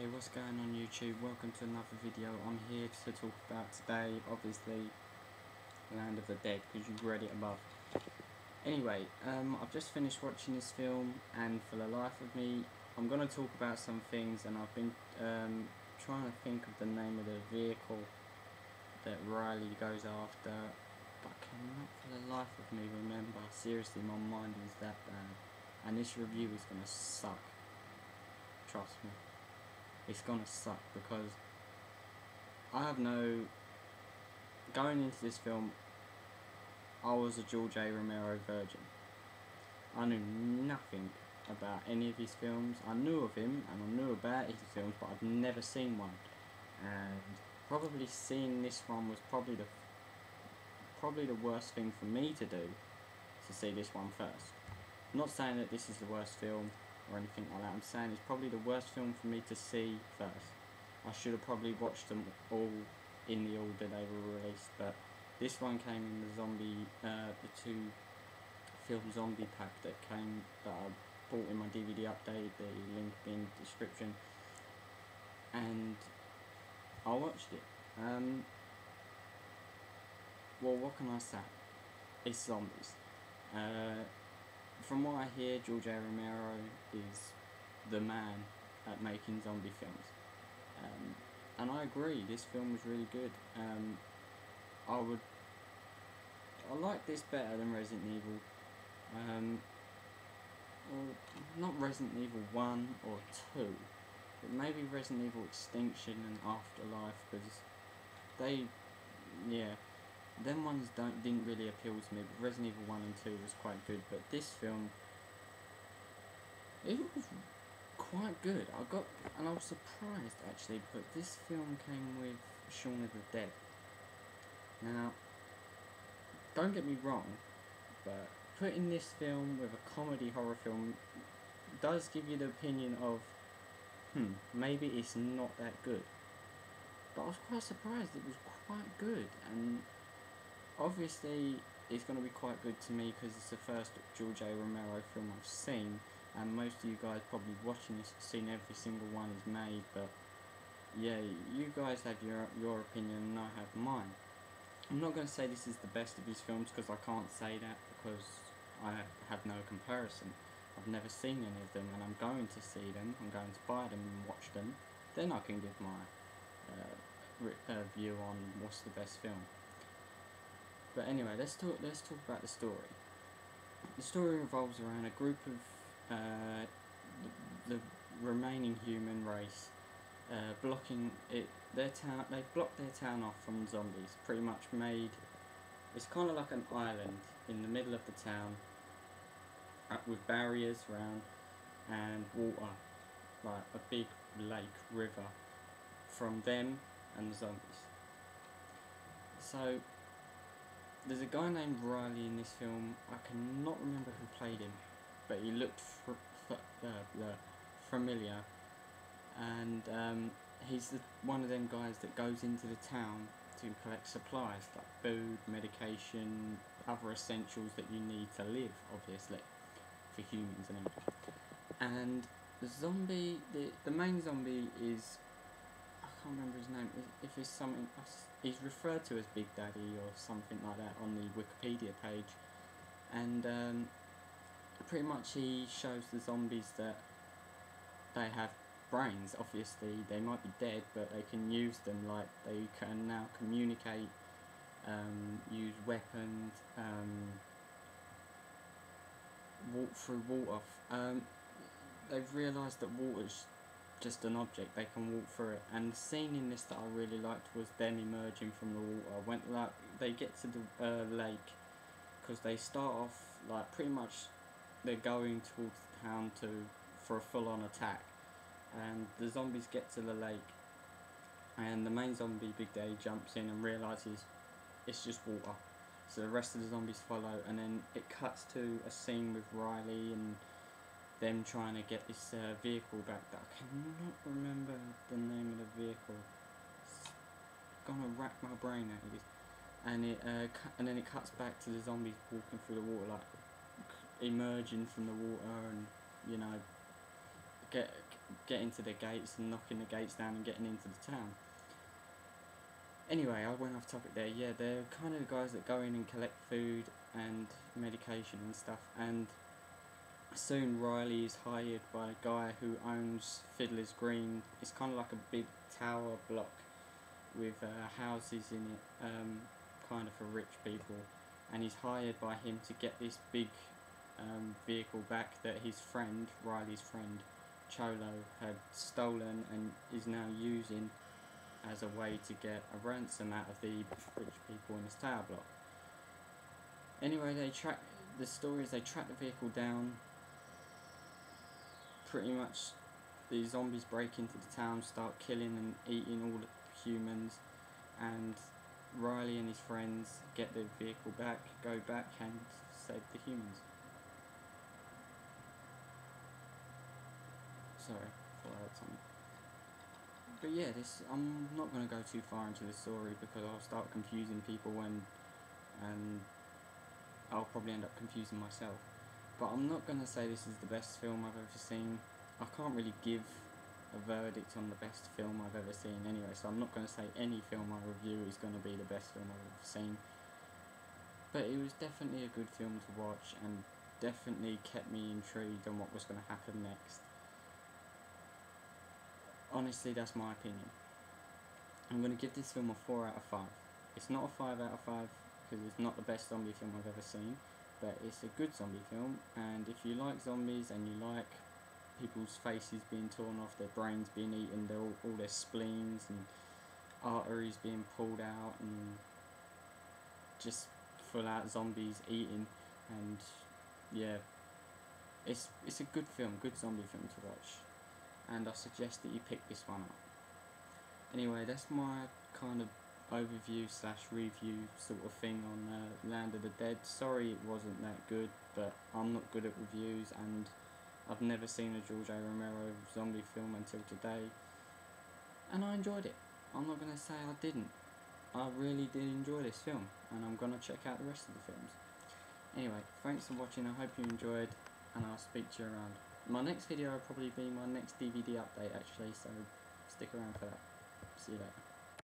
Hey, what's going on YouTube? Welcome to another video. I'm here to talk about today, obviously, Land of the Dead, because you've read it above. Anyway, I've just finished watching this film, and for the life of me, I'm going to talk about some things, and I've been trying to think of the name of the vehicle that Riley goes after, but I cannot for the life of me remember. Seriously, my mind is that bad, and this review is going to suck. Trust me. It's gonna suck because I have no... Going into this film, I was a George A. Romero virgin. I knew nothing about any of his films. I knew of him and I knew about his films, but I've never seen one. And probably seeing this one was probably the worst thing for me to do, to see this one first. I'm not saying that this is the worst film or anything like that. I'm saying it's probably the worst film for me to see first. I should have probably watched them all in the order they were released, but this one came in the two film zombie pack that I bought in my DVD update, the link in the description, and I watched it. Well, what can I say? It's zombies. From what I hear, George A. Romero is the man at making zombie films. And I agree, this film was really good. I like this better than Resident Evil. Or not Resident Evil 1 or 2, but maybe Resident Evil Extinction and Afterlife, because them ones didn't really appeal to me, but Resident Evil 1 and 2 was quite good. But this film, it was quite good. I was surprised actually, because this film came with Shaun of the Dead. Now, don't get me wrong, but putting this film with a comedy horror film does give you the opinion of, maybe it's not that good. But I was quite surprised it was quite good, and obviously it's going to be quite good to me because it's the first George A. Romero film I've seen, and most of you guys probably watching this have seen every single one he's made, but yeah, you guys have your opinion and I have mine. I'm not going to say this is the best of his films because I can't say that, because I have no comparison. I've never seen any of them, and I'm going to see them. I'm going to buy them and watch them. Then I can give my view on what's the best film. But anyway, let's talk about the story. The story revolves around a group of the remaining human race blocking it. Their town. They blocked their town off from zombies. Pretty much made. It's kind of like an island in the middle of the town, with barriers around and water, like a big lake, river, from them and the zombies. So there's a guy named Riley in this film. I cannot remember who played him, but he looked familiar, and he's one of them guys that goes into the town to collect supplies like food, medication, other essentials that you need to live, obviously, for humans and everything. And the zombie, the main zombie is, I can't remember his name. If it's something, he's referred to as Big Daddy or something like that on the Wikipedia page, and pretty much he shows the zombies that they have brains. Obviously they might be dead, but they can use them, like they can now communicate, use weapons, walk through water. They've realised that water's just an object, they can walk through it, and the scene in this that I really liked was them emerging from the water. They get to the lake, because they start off like pretty much they're going towards the town for a full-on attack, and the zombies get to the lake, and the main zombie, Big Daddy, jumps in and realises it's just water, so the rest of the zombies follow, and then it cuts to a scene with Riley and them trying to get this vehicle back that I cannot remember the name of the vehicle. It's gonna rack my brain out of this. And then it cuts back to the zombies walking through the water, like emerging from the water, and getting to the gates and knocking the gates down and getting into the town. Anyway, I went off topic there. Yeah, they're kind of the guys that go in and collect food and medication and stuff, and soon Riley is hired by a guy who owns Fiddler's Green. It's kind of like a big tower block with houses in it, kind of for rich people, and he's hired by him to get this big vehicle back that his friend, Riley's friend, Cholo, had stolen and is now using as a way to get a ransom out of the rich people in this tower block. Anyway, the story is they track the vehicle down. Pretty much the zombies break into the town, start killing and eating all the humans, and Riley and his friends get the vehicle back, go back and save the humans. Sorry, thought I had something. But yeah, I'm not going to go too far into the story because I'll start confusing people and I'll probably end up confusing myself. But I'm not going to say this is the best film I've ever seen. I can't really give a verdict on the best film I've ever seen anyway, so I'm not going to say any film I review is going to be the best film I've ever seen. But it was definitely a good film to watch and definitely kept me intrigued on what was going to happen next. Honestly, that's my opinion. I'm going to give this film a 4 out of 5. It's not a 5 out of 5 because it's not the best zombie film I've ever seen, but it's a good zombie film, and if you like zombies and you like people's faces being torn off, their brains being eaten, all their spleens and arteries being pulled out, and just full out zombies eating, and yeah, it's a good film, good zombie film to watch, and I suggest that you pick this one up. Anyway, that's my kind of overview / review sort of thing on Land of the Dead. Sorry it wasn't that good, but I'm not good at reviews, and I've never seen a George A. Romero zombie film until today, and I enjoyed it. I'm not going to say I didn't. I really did enjoy this film, and I'm going to check out the rest of the films. Anyway, thanks for watching, I hope you enjoyed, and I'll speak to you around. My next video will probably be my next DVD update actually, so stick around for that. See you later.